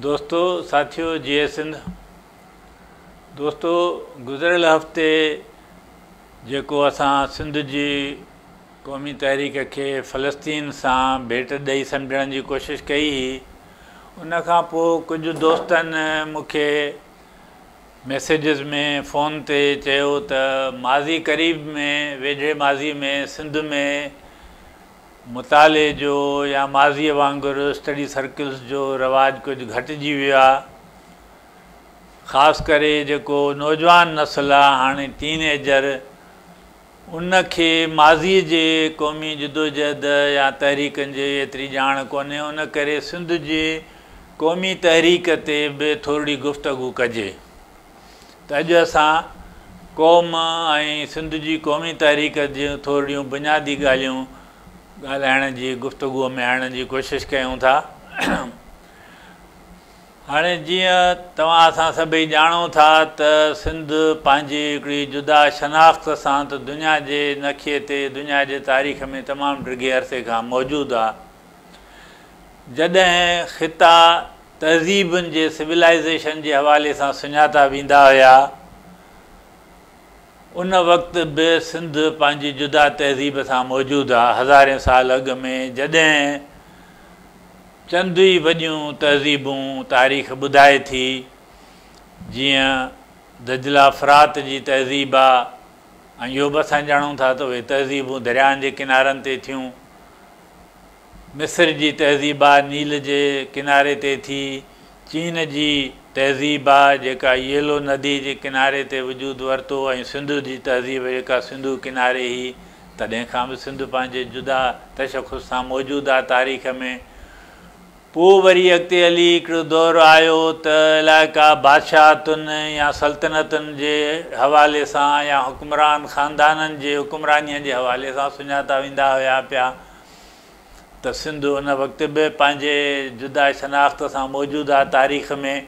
दोस्तों साथियों जी सिंध दोस्तों गुज़िरियल हफ़्ते जेको असां सिंध जी क़ौमी तहरीक खे फ़लस्तीन सां भेट ॾेई सम्झण जी कोशिशि कई हुई। उन खां पोइ कुझु दोस्तनि मूंखे मैसेजिस में फ़ोन ते चयो त माज़ी क़रीब में वेझे माज़ी में सिंध में मुताले जो या माज़ीअ वांगुरु स्टडी सर्किल्स जो रवाजु कुझु घटिजी वियो आहे। ख़ासि करे जेको नौजवान नस्ल आहे हाणे टीनेजर उनखे माज़ीअ जे क़ौमी जदोजहद या तहरीकनि जे एतिरी ॼाण कोन्हे। उन करे सिंध जी क़ौमी तहरीक ते बि थोरी गुफ़्तगू कजे त अॼु असां क़ौम ऐं सिंध जी क़ौमी तहरीक जूं थोरियूं बुनियादी ॻाल्हियूं ॻाल्हाइण जी गुफ़्तगूअ में आणण जी कोशिशि कयूं था। हाणे जीअं तव्हां असां सभई ॼाणूं था त सिंध पंहिंजी हिकिड़ी जुदा शनाख़्त सां त दुनिया जे नक़्शे ते दुनिया जे तारीख़ में तमामु ॾिघे अरसे खां मौजूदु आहे। जॾहिं ख़िता तहज़ीबुनि जे सिविलाइज़ेशन जे हवाले सां सुञाता वेंदा हुआ उन वक़्तु बि सिंध पंहिंजी जुदा तहज़ीब सां मौजूदु आहे। हज़ारे साल अॻु में जॾहिं चंद ई वॾियूं तहज़ीबूं तारीख़ ॿुधाए थी, जीअं दजला फ़रात जी तहज़ीब आहे ऐं इहो बि असां ॼाणूं था त उहे तहज़ीबूं दरियाहनि जे किनारनि ते थियूं। मिस्र जी तहज़ीब आहे नील जे किनारे ते थी। चीन जी तहज़ीब आहे जेका येलो नदी जे किनारे ते वजूदु वरितो ऐं सिंध जी तहज़ीब जेका सिंधु किनारे ई तॾहिं खां बि सिंध पंहिंजे जुदा तशख़ुस सां मौजूदु आहे तारीख़ में। पोइ वरी अॻिते हली हिकिड़ो दौरु आयो त इलाइक़ा बादशाहतुनि या सल्तनतुनि जे हवाले सां या हुकुमरान ख़ानदाननि जे हुकुमरानीअ जे हवाले सां सुञाता वेंदा हुआ पिया त सिंध उन वक़्तु बि पंहिंजे जुदा शनाख़्त सां मौजूदु आहे तारीख़ में।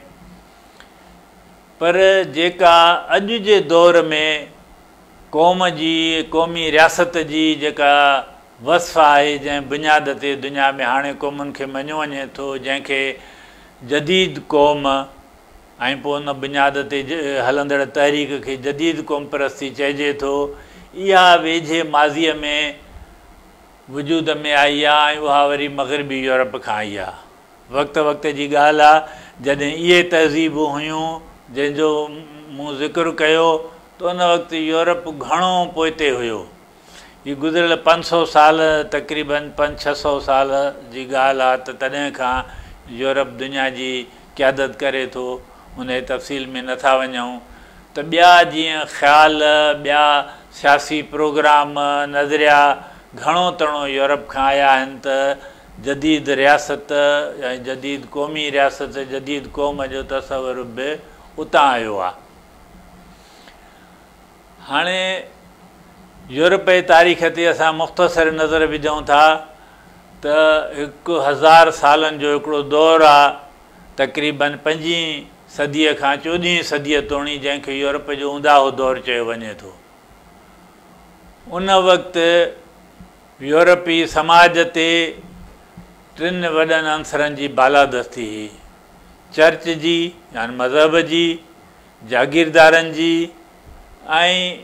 पर जेका अॼु जे दौर में क़ौम जी क़ौमी रियासत जी जेका वस्फ़ आहे जंहिं बुनियाद ते दुनिया में हाणे क़ौमुनि खे मञियो वञे थो, जंहिंखे जदीद क़ौम ऐं पोइ उन बुनियाद ते हलंदड़ तहरीक खे जदीद क़ौम परस्ती चइजे थो, इहा वेझे माज़ीअ में वजूद में आई आहे ऐं उहा वरी मग़रबी यूरोप खां आई आहे। वक़्तु वक़्त जी ॻाल्हि आहे जॾहिं इहे तहज़ीबूं हुयूं जंहिंजो मूं ज़िक्र कयो त उन वक़्तु यूरोप घणो पोइते हुयो। हीअ गुज़िरियल 500 साल तक़रीबन 500-600 साल जी ॻाल्हि आहे त तॾहिं खां यूरोप दुनिया जी क़यादत करे थो। उन तफ़सील में नथा वञूं त ॿिया जीअं ख़्याल ॿिया सियासी प्रोग्राम नज़रिया घणो तणो यूरोप खां आया आहिनि त जदीद रियासत ऐं जदीद क़ौमी रियासत जदीद क़ौम जो तसवुर बि उतां आयो आहे। हाणे यूरोप जी तारीख़ ते असां मुख़्तसर नज़र विझूं था त 1000 सालनि जो हिकिड़ो दौरु आहे तक़रीबन 5वीं सदीअ खां 14वीं सदीअ तोणी जंहिंखे यूरोप जो ऊंदाहो दौरु चयो वञे थो। उन वक़्तु यूरोपी समाज ते 3 वॾनि अंसरनि जी बालादस्ती हुई, चर्च जी यानी मज़हब जी, जागीरदारनि जी ऐं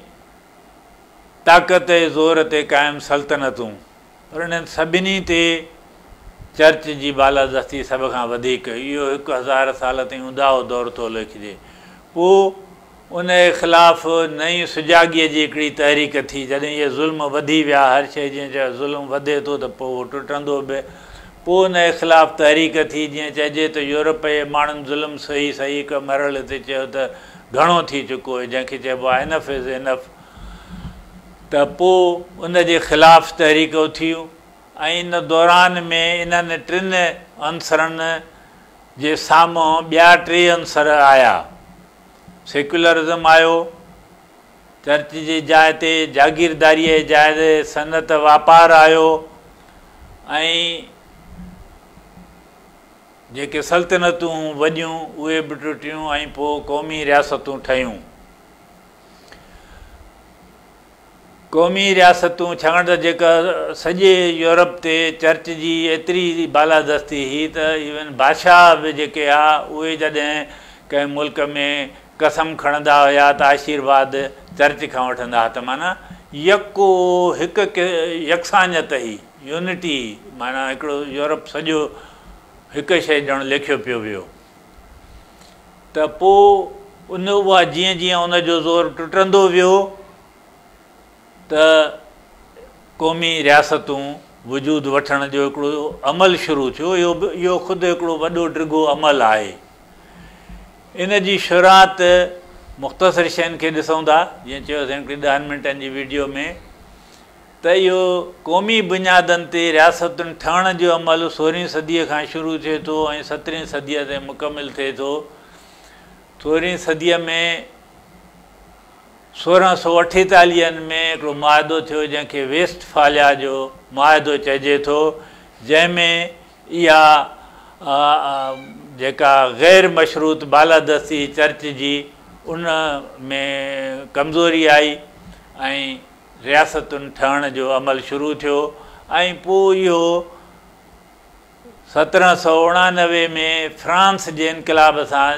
ताक़त जे ज़ोर ते क़ाइमु सल्तनतूं। पर इन्हनि सभिनी ते चर्च जी बालादस्ती सभ खां वधीक। इहो 1000 साल ताईं ऊंदाहो दौरु थो लिखिजे। पोइ उन जे ख़िलाफ़ु नई सुजाॻीअ जी हिकिड़ी तहरीक थी जॾहिं इहे ज़ुल्म वधी विया। हर शइ जीअं ज़ुल्म वधे थो त पोइ उहो टुटंदो बि। पोइ उन जे ख़िलाफ़ु तहरीक थी जीअं चइजे त यूरोप जे माण्हुनि ज़ुल्म सही हिकु मरहले ते चयो त घणो थी चुको आहे, जंहिंखे चइबो आहे इनफ इज़ इनफ। त पोइ उन जे ख़िलाफ़ु तहरीकूं थियूं ऐं इन दौरान में इन्हनि 3 अंसरनि जे साम्हूं ॿिया 3 अंसर आया। सेक्युलरिज़म आयो, चर्च जी जाइ ते जागीरदारीअ जी जाइ ते सनत वापारु आयो ऐं जेके सल्तनतूं वॾियूं उहे बि टुटियूं ऐं पोइ क़ौमी रियासतूं ठहियूं। क़ौमी रियासतूं छाकाणि त जेका सॼे यूरोप ते चर्च जी एतिरी बालादस्ती हुई त इवन बादशाह बि जेके आहे उहे जॾहिं कंहिं मुल्क में कसम खणंदा हुया त आशीर्वाद चर्च खां वठंदा हुआ, त माना यको हिकु यकसानियत हुई, यूनिटी, माना हिकिड़ो यूरोप सॼो हिकु शइ ॼण लिखियो पियो वियो। त पोइ उहा जीअं जीअं उनजो ज़ोर टुटंदो वियो त क़ौमी रियासतूं वजूद वठण जो हिकिड़ो अमल शुरू थियो। इहो ख़ुदि हिकिड़ो वॾो डिघो अमल आहे। इन जी शुरूआत मुख़्तसर शयुनि खे ॾिसूं था, जीअं चयोसीं हिकिड़ी 10 मिंटनि जी वीडियो में, त इहो क़ौमी बुनियादनि ते रियासतुनि ठहण जो अमल 16वीं सदीअ खां शुरू थिए थो ऐं 17वीं सदीअ ते मुकमिल थिए थो। 16वीं सदीअ में 1648 में हिकिड़ो मुआदो थियो जंहिंखे वेस्टफालिया जो मुआदो चइजे थो, जंहिंमें इहा जेका ग़ैर मशरूत बालादस्ती चर्च जी उन में कमज़ोरी आई ऐं रियासतुनि ठहण जो अमल शुरू थियो। ऐं पोइ इहो 1789 में फ्रांस जे इनक़लाब सां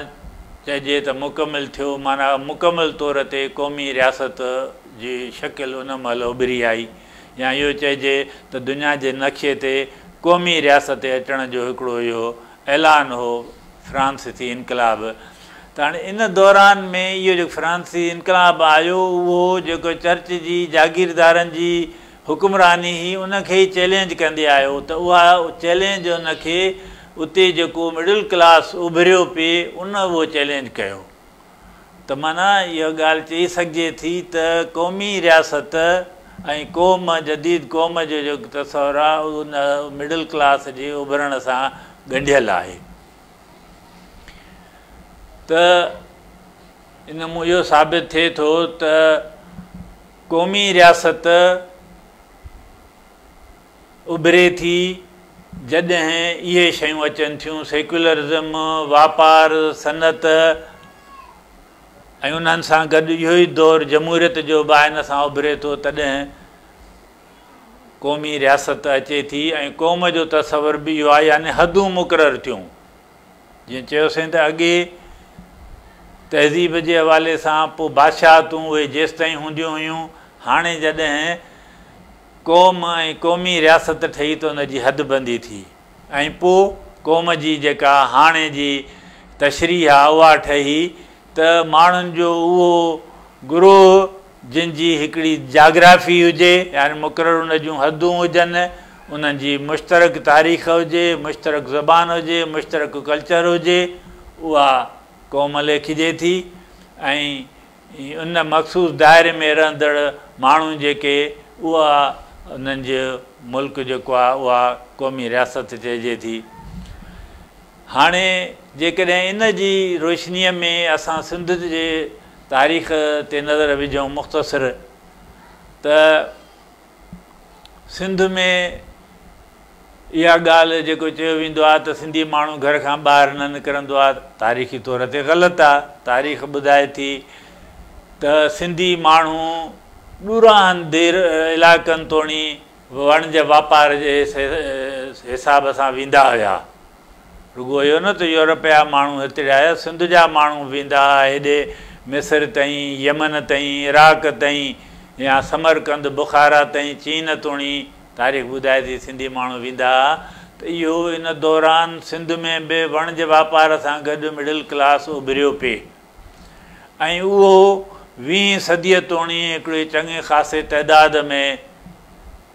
चइजे त मुकमिल थियो, माना मुकमिल तौर ते क़ौमी रियासत जी शकिल उन महिल उभरी आई, या इहो चइजे त दुनिया जे नक्शे ते क़ौमी रियासत अचण जो हिकिड़ो इहो ऐलान हो फ्रांसीसी इनक़लाब। त हाणे इन दौरान में इहो जेको फ्रांसीसी इनक़लाब आयो उहो जेको चर्च जी जागीरदारनि जी हुकुमरानी हुई उनखे ई चैलेंज कंदे आयो। त उहा चैलेंज उनखे उते जेको मिडिल क्लास उभरियो पिए उन उहो चैलेंज कयो। त माना इहा ॻाल्हि चई सघिजे थी त क़ौमी रियासत ऐं क़ौम, जदीद क़ौम जो जेको तस्वुरु आहे उन मिडिल क्लास जे उभरण सां ॻंढियल आहे। त इन मूं इहो साबित थिए थो त क़ौमी रियासत उभरे थी जॾहिं इहे शयूं अचनि थियूं, सेक्युलरिज़म, वापारु, सनत, ऐं उन्हनि सां गॾु इहो ई दौरु जमहूरियत जो बि इन सां उभरे थो, तॾहिं क़ौमी रियासत अचे थी। ऐं क़ौम जो तसवुरु बि इहो आहे, यानी हदूं मुक़ररु थियूं। जीअं चयोसीं त अॻे तहज़ीब जे हवाले सां पोइ बादशाहतूं उहे जेसि ताईं हूंदियूं हुयूं, हाणे जॾहिं क़ौम ऐं क़ौमी रियासत ठही त उनजी हदबंदी थी, ऐं पोइ क़ौम जी जेका हाणे जी तशरीह आहे उहा ठही त माण्हुनि जो उहो गुरोह जिन जी हिकिड़ी जाग्राफ़ी हुजे, यानी मुक़ररु उन जूं हदूं हुजनि, उन्हनि जी मुश्तरक तारीख़ हुजे, मुश्तरक ज़बान हुजे, मुश्तरक कल्चर हुजे, उहा क़ौम लेखिजे थी। ऐं उन मख़सूस दायरे में रहंदड़ माण्हू जेके उहा उन्हनि जो मुल्क जेको आहे उहा क़ौमी रियासत चइजे थी। हाणे जेकॾहिं इन जी रोशनीअ में असां सिंध जे तारीख़ ते नज़र विझूं मुख़्तसर, त सिंध में इहा ॻाल्हि जेको चयो वेंदो आहे त सिंधी माण्हू घर खां ॿाहिरि न निकिरंदो आहे, तारीख़ी तौर ते ग़लति आहे। तारीख़ ॿुधाए थी त सिंधी माण्हू ॿुराहनि देर इलाइक़नि तोणी वणज वापार जे हिसाब सां वेंदा हुआ। रुॻो इहो न त यूरोप जा माण्हू हिते आया, सिंध जा माण्हू वेंदा हुआ हेॾे मिस्र ताईं, यमन ताईं, इराक ताईं, या समरकंद, बुखारा ताईं, चीन तोणी तारीख़ ॿुधाए थी सिंधी माण्हू वेंदा हुआ। त इहो इन दौरान सिंध में बि वणज वापार सां गॾु मिडिल क्लास उभरियो पिए, ऐं उहो 20 सदीअ तोणी हिकिड़े चङे ख़ासे तइदाद में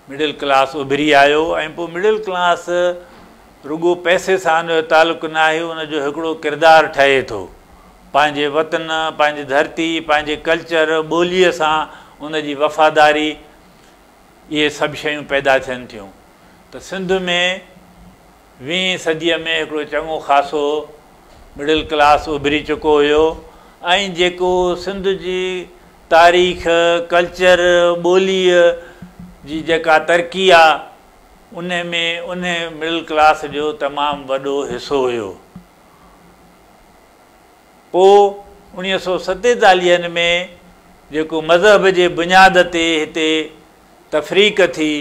मिडिल क्लास उभरी आयो। ऐं पोइ मिडिल क्लास रुॻो पैसे सां उनजो तालुक़ु न आहे, उनजो हिकिड़ो किरदारु ठहे थो, पंहिंजे वतन, पंहिंजी धरती, पंहिंजे कल्चर, ॿोलीअ सां उनजी वफ़ादारी, इहे सभु शयूं पैदा थियनि थियूं। त सिंध में 20 सदीअ में हिकिड़ो चङो ख़ासो मिडिल क्लास उभरी चुको हुयो, ऐं जेको सिंध जी तारीख़, कल्चर, ॿोलीअ जी जेका तरक़ी आहे उन में उन मिडिल क्लास जो तमामु वॾो हिसो हुयो। पोइ 1947 में जेको मज़हब जे बुनियाद ते हिते तफ़रीक़ थी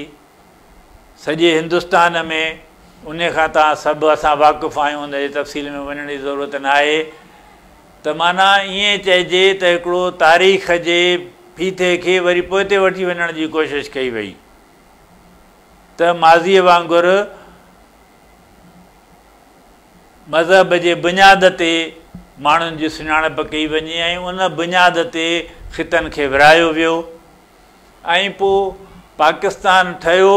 सॼे हिंदुस्तान में, उन खां तव्हां सभु असां वाक़ुफ़ु आहियूं, उन जे तफ़सील में वञण जी ज़रूरत न आहे। त माना ईअं चइजे त हिकिड़ो तारीख़ जे फीथे खे वरी पोइ ते वठी वञण जी कोशिशि कई वई, त माज़ीअ वांगुरु मज़हब जे बुनियाद ते माण्हुनि जी सुञाणप कई वञे ऐं उन बुनियाद ते ख़ितनि खे विरायो वियो। ऐं पोइ पाकिस्तान ठहियो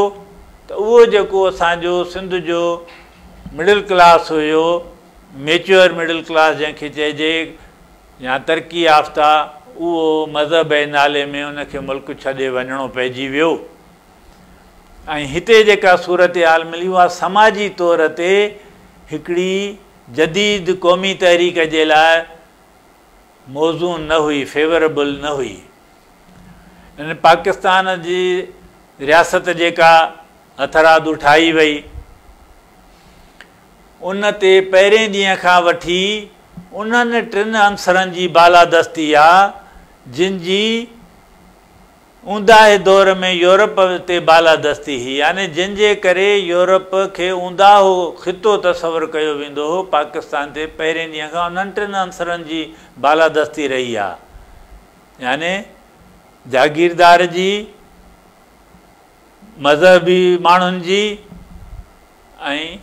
त उहो जेको असांजो सिंध जो मिडिल क्लास हुयो, मेच्योर मिडिल क्लास जंहिंखे चइजे या तरक़ी याफ़्ता, उहो मज़हब जे नाले में उनखे मुल्क छॾे वञिणो पइजी वियो। ऐं हिते जेका सूरत हाल मिली उहा समाजी तौर ते हिकिड़ी जदीद क़ौमी तहरीक जे लाइ मौज़ू न हुई, फेवरेबल न हुई। इन पाकिस्तान जी रियासत जेका हथरादू ठाही वई, उन ते पहिरें ॾींहं खां वठी उन्हनि टिनि अंसरनि जी बालादस्ती आहे जिन जी ऊंदाहे दौर में यूरोप ते बालादस्ती हुई, यानी जिन जे करे यूरोप खे ऊंदाहो ख़ितो तसवुरु कयो वेंदो हो, पाकिस्तान ते पहिरें ॾींहं खां उन्हनि टिनि अंसरनि जी बालादस्ती रही आहे। यानी जागीरदार जी, मज़हबी माण्हुनि जी ऐं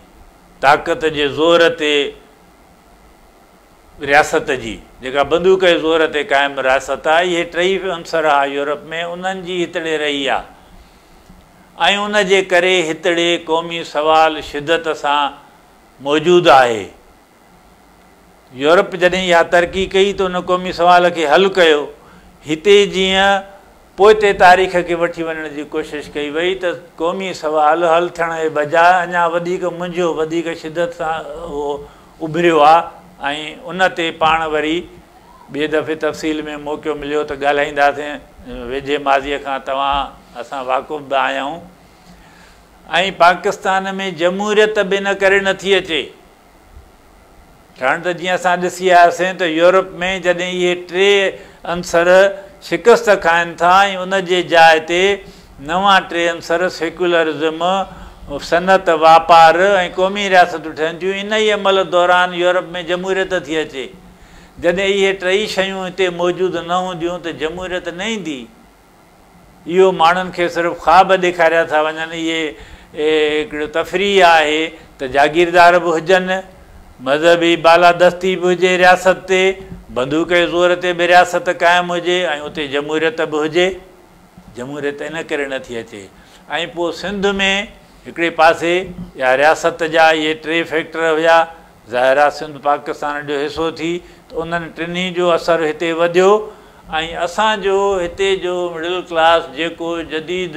ताक़त जे ज़ोर ते रियासत जी, जेका बंदूक जे ज़ोर ते क़ाइमु रियासत आहे, इहे टई अंसर आहे यूरोप में, उन्हनि जी हितड़े रही आहे। ऐं उन जे करे हितड़े क़ौमी सवाल शिदत सां मौजूदु आहे। यूरोप जॾहिं इहा तरक़ी कई त उन क़ौमी सवाल खे हल कयो। हिते जीअं पोइते तारीख़ खे वठी वञण जी कोशिशि कई वई त क़ौमी सवाल हल थियण जे बजाए अञा वधीक मुंझियो, वधीक शिदत सां उहो उभरियो आहे। ऐं उन ते पाण वरी ॿिए दफ़े तफ़सील में मौक़ो मिलियो त ॻाल्हाईंदासीं। वेझे माज़ीअ खां असां वाक़ुफ़ बि आया आहियूं। ऐं पाकिस्तान में जमहूरियत बि इन करे नथी अचे, छाकाणि त जीअं असां ॾिसी आयासीं त यूरोप में जॾहिं इहे टे अंसर शिकस्त खाइनि था ऐं उन जे जाइ ते नवां टे अंसर सेक्युलरिज़म, सनत, वापार ऐं क़ौमी रियासतूं ठहनि थियूं, इन ई अमल दौरान यूरोप में जमहूरियत थी अचे। जॾहिं इहे टई शयूं हिते मौजूदु न हूंदियूं त जमहूरियत न ईंदी। इहो माण्हुनि खे सिर्फ़ु ख़्वाब ॾेखारिया था वञनि। इहे हिकिड़ो तफ़रीह आहे त जागीरदार बि हुजनि, मज़हबी बालादस्ती बि हुजे रियासत ते, बंदूक जे ज़ोर ते बि रियासत क़ाइमु हुजे ऐं उते जमहूरियत बि हुजे। जमहूरियत इन करे नथी अचे। ऐं पोइ सिंध में हिकिड़े पासे या रियासत जा इहे टे फैक्टर हुया, ज़ाहिर आहे सिंध पाकिस्तान जो हिसो थी, त उन्हनि टिनी जो असरु हिते वधियो। ऐं असांजो हिते जो मिडिल क्लास जेको जदीद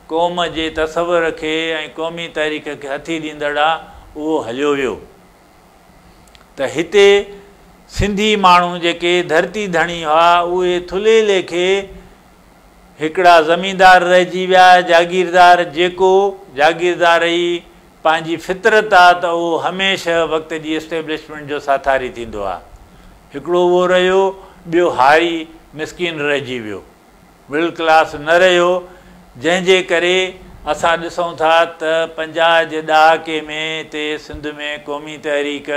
क़ौम जे तसवुर खे ऐं क़ौमी तहरीक खे हथी ॾींदड़ आहे, उहो हलियो वियो। त हिते सिंधी माण्हू जेके धरती धणी हुआ, उहे थुले लेखे हिकिड़ा ज़मींदार रहिजी विया। जागीरदार जेको जागीरदार ई पंहिंजी फितरत आहे त उहो हमेशह वक़्त जी इस्टेब्लिशमेंट जो साथारी थींदो आहे। हिकिड़ो उहो रहियो, ॿियो हाई मिसकिन रहिजी वियो, मिडिल क्लास न रहियो, जंहिंजे करे असां ॾिसूं था त 50 जे ॾहाके में हिते सिंध में क़ौमी तहरीक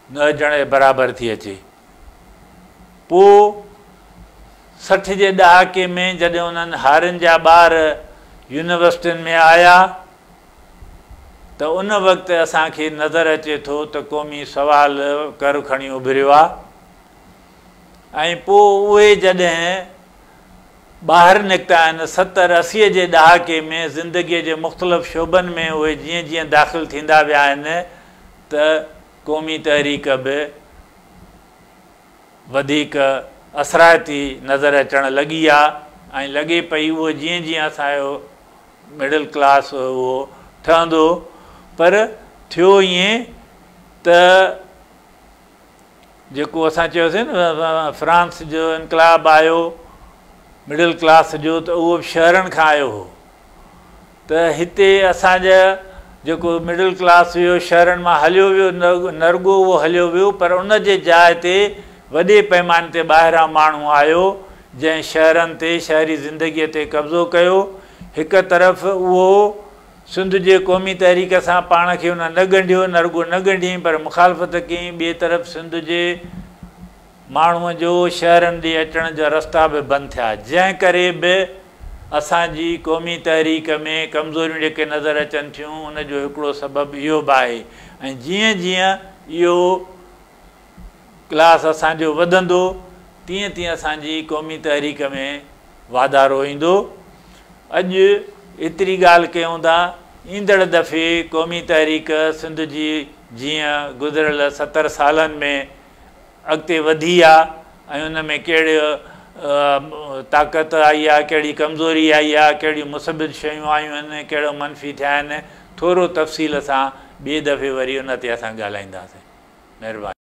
न ॼण बराबरि थी अचे। पोइ 60 जे ॾहाके में जॾहिं उन्हनि हारियुनि जा ॿार यूनिवर्सिटियुनि में आया त उन वक़्तु असांखे नज़र अचे थो त क़ौमी सवाल कर खणी उभरियो आहे। ऐं पोइ उहे जॾहिं ॿाहिरि निकिता आहिनि 70-80 जे ॾहाके में ज़िंदगीअ जे मुख़्तलिफ़ शोबनि में उहे जीअं जीअं दाख़िल थींदा विया आहिनि त क़ौमी तहरीक बि वधीक असराइती नज़र अचणु लॻी आहे। ऐं लॻे पई उहो जीअं जीअं असांजो मिडिल क्लास उहो ठहंदो, पर थियो ईअं त जेको असां चयोसीं न फ्रांस जो इनकलाब आयो मिडिल क्लास जो, त उहो बि शहरनि खां आयो हो। त हिते असांजा जेको मिडिल क्लास हुयो शहरनि मां हलियो वियो, न रुॻो उहो हलियो वियो, पर उन जे जाइ ते वॾे पैमाने ते ॿाहिरां माण्हू आयो जंहिं शहरनि ते शहरी ज़िंदगीअ ते कब्ज़ो कयो। हिकु तरफ़ उहो सिंध जे क़ौमी तहरीक सां पाण खे उन न ॻंढियो, न रुॻो न ॻंढियईं पर मुखालफ़त कयईं। ॿिए तरफ़ सिंध जे माण्हूअ जो शहरनि ॾे अचण जा रस्ता बि बंदि थिया, जंहिं करे बि असांजी क़ौमी तहरीक में कमज़ोरियूं जेके नज़र अचनि थियूं उनजो हिकिड़ो सबबु इहो बि आहे। ऐं जीअं जीअं इहो क्लास असांजो वधंदो तीअं तीअं असांजी क़ौमी तहरीक में वाधारो ईंदो। अॼु एतिरी ॻाल्हि कयूं था, ईंदड़ दफ़े क़ौमी तहरीक सिंध जी जीअं गुज़िरियल 70 सालनि में अॻिते वधी आहे ऐं उन में कहिड़े ताक़त आई आहे, कहिड़ी कमज़ोरी आई आहे, कहिड़ियूं मुसबित शयूं आयूं आहिनि, कहिड़ो मनफ़ी थिया आहिनि, थोरो तफ़सील सां ॿिए दफ़े वरी उन ते असां ॻाल्हाईंदासीं। महिरबानी।